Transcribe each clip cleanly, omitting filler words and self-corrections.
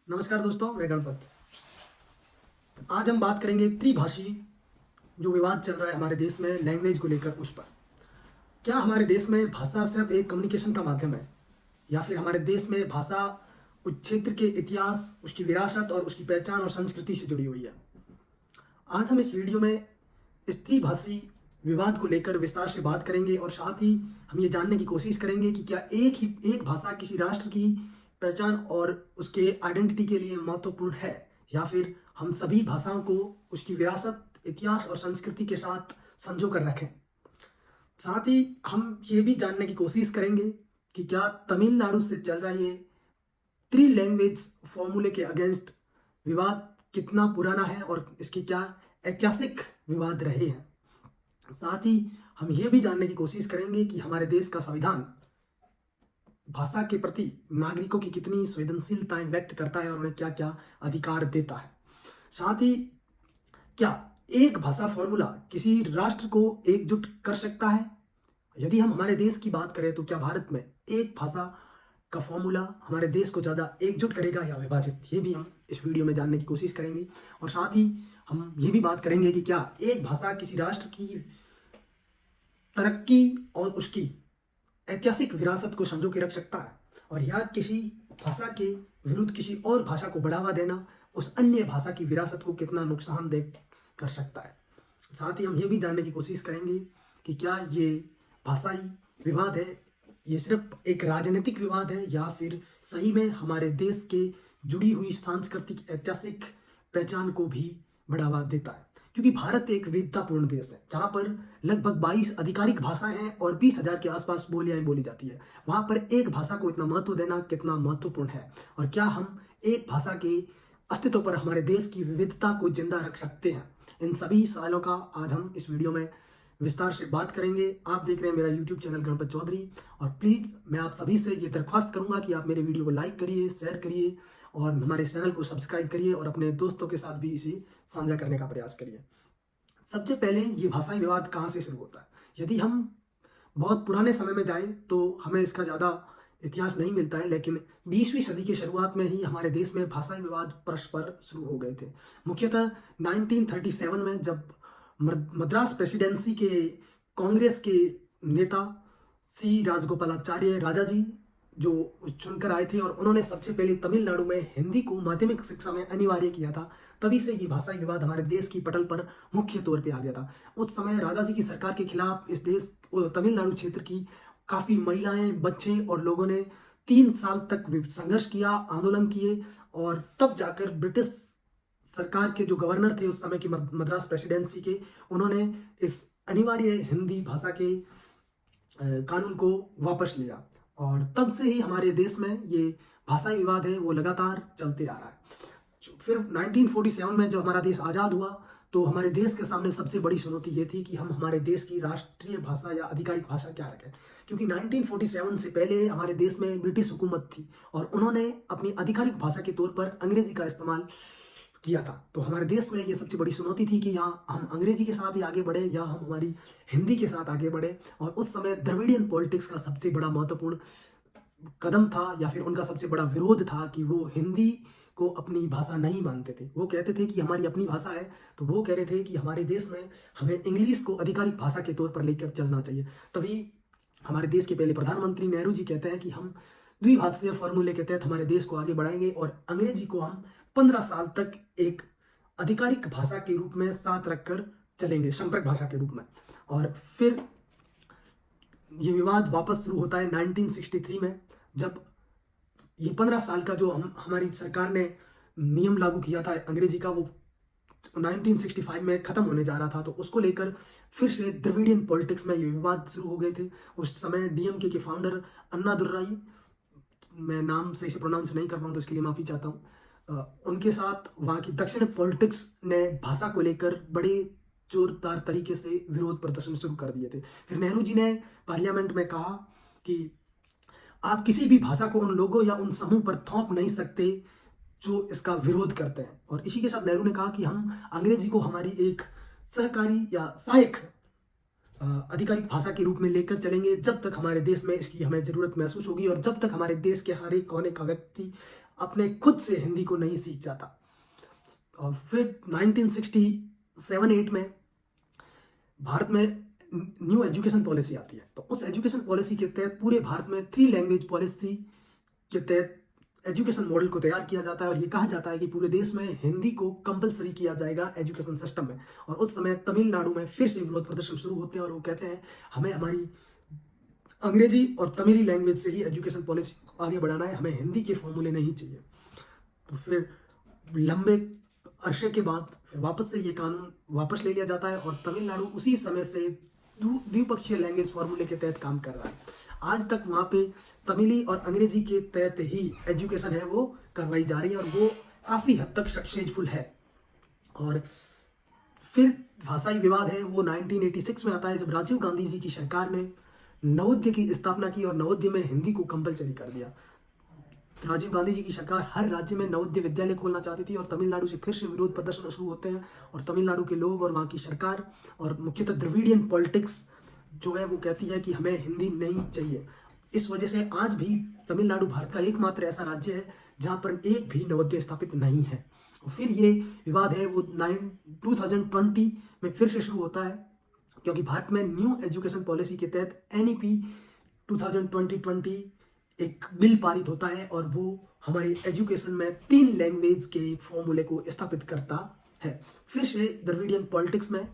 नमस्कार दोस्तों, मैं गणपत। आज हम बात करेंगे त्रिभाषी जो विवाद चल रहा है हमारे देश में लैंग्वेज को लेकर उस पर। क्या हमारे देश में भाषा सिर्फ एक कम्युनिकेशन का माध्यम है या फिर हमारे देश में भाषा उस क्षेत्र के इतिहास, उसकी विरासत और उसकी पहचान और संस्कृति से जुड़ी हुई है। आज हम इस वीडियो में इस त्रिभाषी विवाद को लेकर विस्तार से बात करेंगे और साथ ही हम ये जानने की कोशिश करेंगे कि क्या एक भाषा किसी राष्ट्र की पहचान और उसके आइडेंटिटी के लिए महत्वपूर्ण है या फिर हम सभी भाषाओं को उसकी विरासत, इतिहास और संस्कृति के साथ संजो कर रखें। साथ ही हम ये भी जानने की कोशिश करेंगे कि क्या तमिलनाडु से चल रहा ये थ्री लैंग्वेज फॉर्मूले के अगेंस्ट विवाद कितना पुराना है और इसके क्या ऐतिहासिक विवाद रहे हैं। साथ ही हम ये भी जानने की कोशिश करेंगे कि हमारे देश का संविधान भाषा के प्रति नागरिकों की कितनी संवेदनशीलताएं व्यक्त करता है और उन्हें क्या क्या अधिकार देता है। साथ ही क्या एक भाषा फॉर्मूला किसी राष्ट्र को एकजुट कर सकता है। यदि हम हमारे देश की बात करें तो क्या भारत में एक भाषा का फॉर्मूला हमारे देश को ज़्यादा एकजुट करेगा या विभाजित, ये भी हम इस वीडियो में जानने की कोशिश करेंगे। और साथ ही हम ये भी बात करेंगे कि क्या एक भाषा किसी राष्ट्र की तरक्की और उसकी ऐतिहासिक विरासत को संजो के रख सकता है और या किसी भाषा के विरुद्ध किसी और भाषा को बढ़ावा देना उस अन्य भाषा की विरासत को कितना नुकसानदेह कर सकता है। साथ ही हम ये भी जानने की कोशिश करेंगे कि क्या ये भाषाई विवाद है, ये सिर्फ एक राजनीतिक विवाद है या फिर सही में हमारे देश के जुड़ी हुई सांस्कृतिक ऐतिहासिक पहचान को भी बढ़ावा देता है। क्योंकि भारत एक विविधतापूर्ण देश है जहाँ पर लगभग 22 आधिकारिक भाषाएं हैं और 20,000 के आसपास बोलियां बोली जाती है। वहाँ पर एक भाषा को इतना महत्व देना कितना महत्वपूर्ण है और क्या हम एक भाषा के अस्तित्व पर हमारे देश की विविधता को जिंदा रख सकते हैं। इन सभी सवालों का आज हम इस वीडियो में विस्तार से बात करेंगे। आप देख रहे हैं मेरा यूट्यूब चैनल गणपत चौधरी और प्लीज़ मैं आप सभी से ये दरख्वास्त करूंगा कि आप मेरे वीडियो को लाइक करिए, शेयर करिए और हमारे चैनल को सब्सक्राइब करिए और अपने दोस्तों के साथ भी इसे साझा करने का प्रयास करिए। सबसे पहले ये भाषाई विवाद कहाँ से शुरू होता है। यदि हम बहुत पुराने समय में जाएं तो हमें इसका ज़्यादा इतिहास नहीं मिलता है, लेकिन 20वीं सदी की शुरुआत में ही हमारे देश में भाषाई विवाद परस्पर शुरू हो गए थे। मुख्यतः 1937 में जब मद्रास प्रेसिडेंसी के कांग्रेस के नेता सी राजगोपालाचार्य राजा जी जो चुनकर आए थे और उन्होंने सबसे पहले तमिलनाडु में हिंदी को माध्यमिक शिक्षा में अनिवार्य किया था, तभी से ये भाषाई विवाद हमारे देश की पटल पर मुख्य तौर पे आ गया था। उस समय राजा जी की सरकार के खिलाफ इस देश तमिलनाडु क्षेत्र की काफ़ी महिलाएं, बच्चे और लोगों ने 3 साल तक संघर्ष किया, आंदोलन किए और तब जाकर ब्रिटिश सरकार के जो गवर्नर थे उस समय की मद्रास प्रेसिडेंसी के, उन्होंने इस अनिवार्य हिंदी भाषा के कानून को वापस लिया और तब से ही हमारे देश में ये भाषाई विवाद है वो लगातार चलते आ रहा है। फिर 1947 में जब हमारा देश आज़ाद हुआ तो हमारे देश के सामने सबसे बड़ी चुनौती ये थी कि हम हमारे देश की राष्ट्रीय भाषा या आधिकारिक भाषा क्या रखें। क्योंकि 1947 से पहले हमारे देश में ब्रिटिश हुकूमत थी और उन्होंने अपनी आधिकारिक भाषा के तौर पर अंग्रेजी का इस्तेमाल किया था। तो हमारे देश में ये सबसे बड़ी चुनौती थी कि यहाँ हम अंग्रेजी के साथ ही आगे बढ़े या हम हमारी हिंदी के साथ आगे बढ़े। और उस समय द्रविडियन पॉलिटिक्स का सबसे बड़ा महत्वपूर्ण कदम था या फिर उनका सबसे बड़ा विरोध था कि वो हिंदी को अपनी भाषा नहीं मानते थे। वो कहते थे कि हमारी अपनी भाषा है, तो वो कह रहे थे कि हमारे देश में हमें इंग्लिश को आधिकारिक भाषा के तौर पर लेकर चलना चाहिए। तभी हमारे देश के पहले प्रधानमंत्री नेहरू जी कहते हैं कि हम द्विभाषीय फॉर्मूले के तहत हमारे देश को आगे बढ़ाएंगे और अंग्रेजी को हम 15 साल तक एक आधिकारिक भाषा के रूप में साथ रखकर चलेंगे, संपर्क भाषा के रूप में। और फिर ये विवाद वापस शुरू होता है 1963 में, जब ये 15 साल का जो हमारी सरकार ने नियम लागू किया था अंग्रेजी का, वो 1965 में ख़त्म होने जा रहा था। तो उसको लेकर फिर से द्रविडियन पॉलिटिक्स में ये विवाद शुरू हो गए थे। उस समय डीएमके के फाउंडर अन्ना दुर्राई, मैं नाम सही से प्रोनाउंस नहीं कर पाऊँ तो इसके लिए माफ़ी चाहता हूँ, उनके साथ वहाँ की दक्षिण पॉलिटिक्स ने भाषा को लेकर बड़े जोरदार तरीके से विरोध प्रदर्शन शुरू कर दिए थे। फिर नेहरू जी ने पार्लियामेंट में कहा कि आप किसी भी भाषा को उन लोगों या उन समूह पर थोप नहीं सकते जो इसका विरोध करते हैं। और इसी के साथ नेहरू ने कहा कि हम अंग्रेजी को हमारी एक सहकारी या सहायक आधिकारिक भाषा के रूप में लेकर चलेंगे जब तक हमारे देश में इसकी हमें ज़रूरत महसूस होगी और जब तक हमारे देश के हर एक कोने का व्यक्ति अपने खुद से हिंदी को नहीं सीख जाता। और फिर 1967-8 में भारत में न्यू एजुकेशन पॉलिसी आती है। तो उस एजुकेशन पॉलिसी के तहत पूरे भारत में 3 लैंग्वेज पॉलिसी के तहत एजुकेशन मॉडल को तैयार किया जाता है और ये कहा जाता है कि पूरे देश में हिंदी को कंपलसरी किया जाएगा एजुकेशन सिस्टम में। और उस समय तमिलनाडु में फिर से विरोध प्रदर्शन शुरू होते हैं और वो कहते हैं हमें हमारी अंग्रेजी और तमिली लैंग्वेज से ही एजुकेशन पॉलिसी आगे बढ़ाना है, हमें हिंदी के फॉर्मूले नहीं चाहिए। तो फिर लंबे अरसे के बाद फिर वापस से ये कानून वापस ले लिया जाता है और तमिलनाडु उसी समय से द्विपक्षीय लैंग्वेज फॉर्मूले के तहत काम कर रहा है। आज तक वहाँ पे तमिली और अंग्रेजी के तहत ही एजुकेशन है वो करवाई जा रही है और वो काफ़ी हद तक सक्सेसफुल है। और फिर भाषाई विवाद है वो 1986 में आता है, जब राजीव गांधी जी की सरकार ने नवोदय की स्थापना की और नवोदय में हिंदी को कंपलसरी कर दिया। तो राजीव गांधी जी की सरकार हर राज्य में नवोदय विद्यालय खोलना चाहती थी और तमिलनाडु से फिर से विरोध प्रदर्शन शुरू होते हैं और तमिलनाडु के लोग और वहाँ की सरकार और मुख्यतः द्रविडियन पॉलिटिक्स जो है वो कहती है कि हमें हिंदी नहीं चाहिए। इस वजह से आज भी तमिलनाडु भारत का एकमात्र ऐसा राज्य है जहाँ पर एक भी नवोदय स्थापित नहीं है। और फिर ये विवाद है वो 2020 में फिर से शुरू होता है, क्योंकि भारत में न्यू एजुकेशन पॉलिसी के तहत NEP 2020 एक बिल पारित होता है और वो हमारी एजुकेशन में 3 लैंग्वेज के फॉर्मूले को स्थापित करता है। फिर से द्रविडियन पॉलिटिक्स में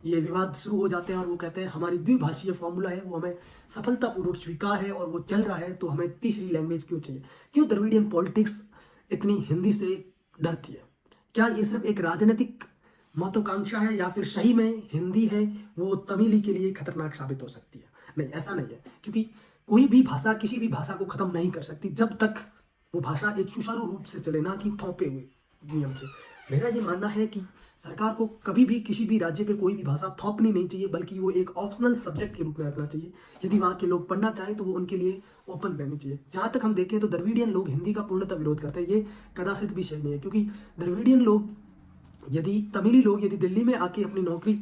ये विवाद शुरू हो जाते हैं और वो कहते हैं हमारी द्विभाषीय फॉर्मूला है वो हमें सफलतापूर्वक स्वीकार है और वो चल रहा है, तो हमें तीसरी लैंग्वेज क्यों चाहिए? क्यों द्रविडियन पॉलिटिक्स इतनी हिंदी से डरती है? क्या ये सिर्फ एक राजनीतिक महत्वाकांक्षा है या फिर सही में हिंदी है वो तमिली के लिए खतरनाक साबित हो सकती है? नहीं, ऐसा नहीं है, क्योंकि कोई भी भाषा किसी भी भाषा को खत्म नहीं कर सकती जब तक वो भाषा एक सुचारू रूप से चले, ना कि थोपे हुए नियम से। मेरा ये मानना है कि सरकार को कभी भी किसी भी राज्य पे कोई भी भाषा थोपनी नहीं चाहिए, बल्कि वो एक ऑप्शनल सब्जेक्ट के रूप में रखना चाहिए। यदि वहाँ के लोग पढ़ना चाहें तो वो उनके लिए ओपन रहनी चाहिए। जहाँ तक हम देखें तो द्रविडियन लोग हिंदी का पूर्णतः विरोध करते हैं, ये कदाचित भी सही नहीं है, क्योंकि द्रविडियन लोग तमिली लोग यदि दिल्ली में आके अपनी नौकरी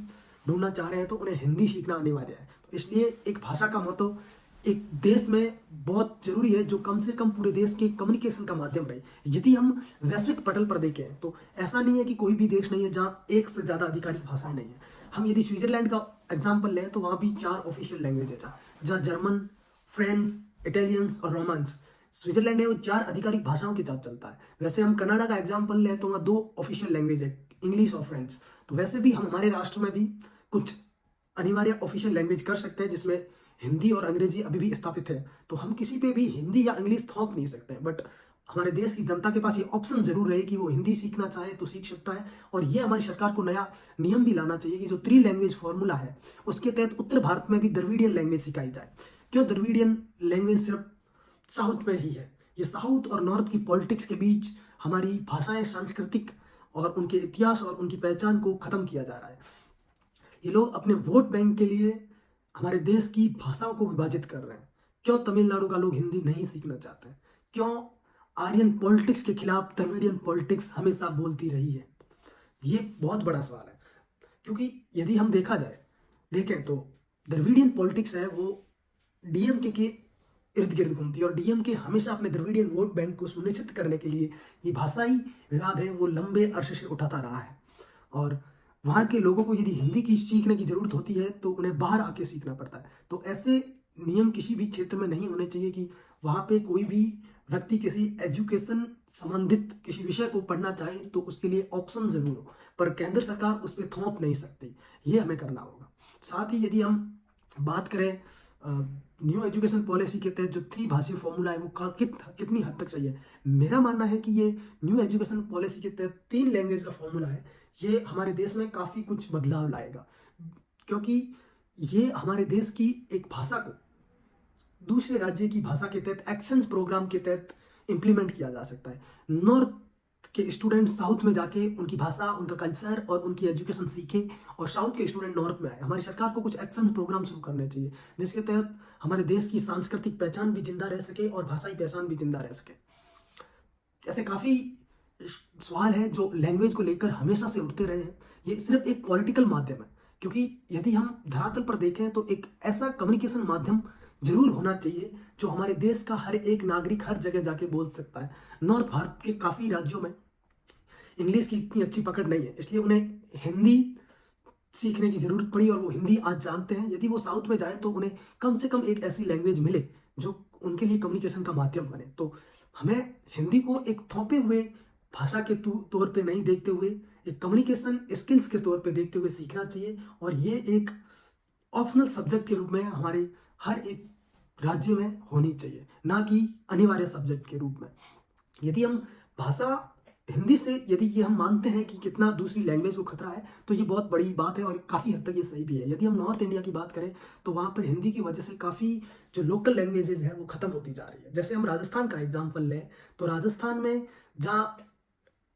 ढूंढना चाह रहे हैं तो उन्हें हिंदी सीखना अनिवार्य है। तो इसलिए एक भाषा का महत्व एक देश में बहुत जरूरी है, जो कम से कम पूरे देश के कम्युनिकेशन का माध्यम रहे। यदि हम वैश्विक पटल पर देखें तो ऐसा नहीं है कि कोई भी देश नहीं है जहाँ एक से ज़्यादा आधिकारिक भाषाएं नहीं है। हम यदि स्विट्जरलैंड का एग्जाम्पल लें तो वहाँ भी 4 ऑफिशियल लैंग्वेज है, जहाँ जर्मन, फ्रेंच, इटालियंस और रोमांस स्विट्जरलैंड है वो 4 आधिकारिक भाषाओं के साथ चलता है। वैसे हम कनाडा का एग्जाम्पल लें तो वहाँ 2 ऑफिशियल लैंग्वेज है, इंग्लिश और फ्रेंच। तो वैसे भी हम हमारे राष्ट्र में भी कुछ अनिवार्य ऑफिशियल लैंग्वेज कर सकते हैं जिसमें हिंदी और अंग्रेजी अभी भी स्थापित है। तो हम किसी पे भी हिंदी या इंग्लिश थोप नहीं सकते, बट हमारे देश की जनता के पास ये ऑप्शन जरूर रहे कि वो हिंदी सीखना चाहे तो सीख सकता है। और ये हमारी सरकार को नया नियम भी लाना चाहिए कि जो 3 लैंग्वेज फॉर्मूला है उसके तहत उत्तर भारत में भी द्रविडियन लैंग्वेज सिखाई जाए। क्यों द्रविडियन लैंग्वेज सिर्फ साउथ में ही है? ये साउथ और नॉर्थ की पॉलिटिक्स के बीच हमारी भाषाएं, सांस्कृतिक और उनके इतिहास और उनकी पहचान को खत्म किया जा रहा है। ये लोग अपने वोट बैंक के लिए हमारे देश की भाषाओं को विभाजित कर रहे हैं। क्यों तमिलनाडु का लोग हिंदी नहीं सीखना चाहते हैं? क्यों आर्यन पॉलिटिक्स के खिलाफ द्रविडियन पॉलिटिक्स हमेशा बोलती रही है? ये बहुत बड़ा सवाल है, क्योंकि यदि हम देखें तो द्रविडियन पॉलिटिक्स है वो डीएमके के इर्द गिर्द घूमती है और डीएमके हमेशा अपने द्रविडियन वोट बैंक को सुनिश्चित करने के लिए ये भाषाई विवाद है वो लंबे अरसे से उठाता रहा है। और वहाँ के लोगों को यदि हिंदी की सीखने की जरूरत होती है तो उन्हें बाहर आके सीखना पड़ता है। तो ऐसे नियम किसी भी क्षेत्र में नहीं होने चाहिए कि वहाँ पे कोई भी व्यक्ति किसी एजुकेशन संबंधित किसी विषय को पढ़ना चाहे तो उसके लिए ऑप्शन जरूर हो, पर केंद्र सरकार उस पर थोप नहीं सकती। ये हमें करना होगा। साथ ही यदि हम बात करें न्यू एजुकेशन पॉलिसी के तहत जो 3 भाषीय फॉर्मूला है वो कितनी हद तक सही है? मेरा मानना है कि ये न्यू एजुकेशन पॉलिसी के तहत 3 लैंग्वेज का फॉर्मूला है ये हमारे देश में काफ़ी कुछ बदलाव लाएगा, क्योंकि ये हमारे देश की एक भाषा को दूसरे राज्य की भाषा के तहत एक्सचेंज प्रोग्राम के तहत इम्प्लीमेंट किया जा सकता है। नॉर्थ के स्टूडेंट साउथ में जाके उनकी भाषा, उनका कल्चर और उनकी एजुकेशन सीखे और साउथ के स्टूडेंट नॉर्थ में आए। हमारी सरकार को कुछ एक्सचेंज प्रोग्राम शुरू करने चाहिए जिसके तहत हमारे देश की सांस्कृतिक पहचान भी जिंदा रह सके और भाषाई पहचान भी जिंदा रह सके। ऐसे काफ़ी सवाल है जो लैंग्वेज को लेकर हमेशा से उठते रहे हैं। ये सिर्फ एक पॉलिटिकल माध्यम है, क्योंकि यदि हम धरातल पर देखें तो एक ऐसा कम्युनिकेशन माध्यम जरूर होना चाहिए जो हमारे देश का हर एक नागरिक हर जगह जाके बोल सकता है। नॉर्थ भारत के काफ़ी राज्यों में इंग्लिश की इतनी अच्छी पकड़ नहीं है, इसलिए उन्हें हिंदी सीखने की ज़रूरत पड़ी और वो हिंदी आज जानते हैं। यदि वो साउथ में जाए तो उन्हें कम से कम एक ऐसी लैंग्वेज मिले जो उनके लिए कम्युनिकेशन का माध्यम बने। तो हमें हिंदी को एक थोपे हुए भाषा के तौर पे नहीं देखते हुए एक कम्युनिकेशन स्किल्स के तौर पे देखते हुए सीखना चाहिए, और ये एक ऑप्शनल सब्जेक्ट के रूप में हमारे हर एक राज्य में होनी चाहिए, ना कि अनिवार्य सब्जेक्ट के रूप में। यदि हम भाषा हिंदी से यदि ये हम मानते हैं कि कितना दूसरी लैंग्वेज को खतरा है, तो ये बहुत बड़ी बात है और काफ़ी हद तक ये सही भी है। यदि हम नॉर्थ इंडिया की बात करें तो वहाँ पर हिंदी की वजह से काफ़ी जो लोकल लैंग्वेजेस है वो ख़त्म होती जा रही है। जैसे हम राजस्थान का एग्जाम्पल लें तो राजस्थान में जहाँ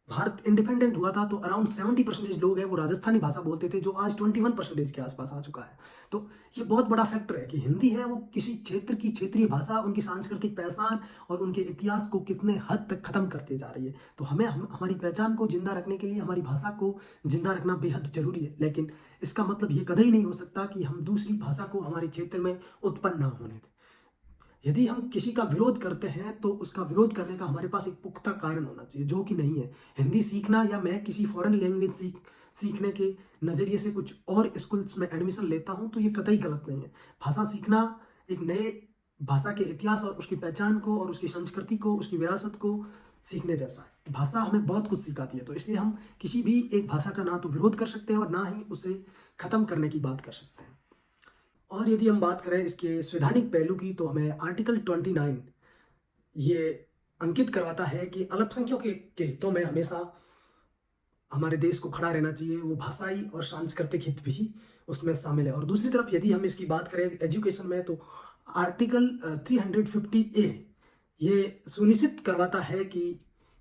भारत इंडिपेंडेंट हुआ था तो अराउंड 70% लोग हैं वो राजस्थानी भाषा बोलते थे, जो आज 21% के आसपास आ चुका है। तो ये बहुत बड़ा फैक्टर है कि हिंदी है वो किसी क्षेत्र की क्षेत्रीय भाषा, उनकी सांस्कृतिक पहचान और उनके इतिहास को कितने हद तक खत्म करते जा रही है। तो हमें हमारी पहचान को जिंदा रखने के लिए हमारी भाषा को जिंदा रखना बेहद जरूरी है, लेकिन इसका मतलब ये कभी नहीं हो सकता कि हम दूसरी भाषा को हमारे क्षेत्र में उत्पन्न ना होने दें। यदि हम किसी का विरोध करते हैं तो उसका विरोध करने का हमारे पास एक पुख्ता कारण होना चाहिए, जो कि नहीं है। हिंदी सीखना या मैं किसी फॉरेन लैंग्वेज सीखने के नज़रिए से कुछ और स्कूल्स में एडमिशन लेता हूं तो ये कतई गलत नहीं है। भाषा सीखना एक नए भाषा के इतिहास और उसकी पहचान को और उसकी संस्कृति को, उसकी विरासत को सीखने जैसा है। भाषा हमें बहुत कुछ सिखाती है, तो इसलिए हम किसी भी एक भाषा का ना तो विरोध कर सकते हैं और ना ही उसे ख़त्म करने की बात कर सकते हैं। और यदि हम बात करें इसके संवैधानिक पहलू की तो हमें आर्टिकल 29 ये अंकित करवाता है कि अल्पसंख्यकों के हितों में हमेशा हमारे देश को खड़ा रहना चाहिए। वो भाषाई और सांस्कृतिक हित भी उसमें शामिल है। और दूसरी तरफ यदि हम इसकी बात करें एजुकेशन में तो आर्टिकल 350A ये सुनिश्चित करवाता है कि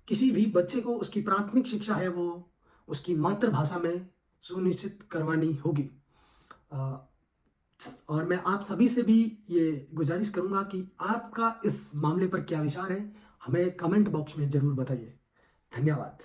किसी भी बच्चे को उसकी प्राथमिक शिक्षा है वो उसकी मातृभाषा में सुनिश्चित करवानी होगी। और मैं आप सभी से भी ये गुजारिश करूंगा कि आपका इस मामले पर क्या विचार है, हमें कमेंट बॉक्स में ज़रूर बताइए। धन्यवाद।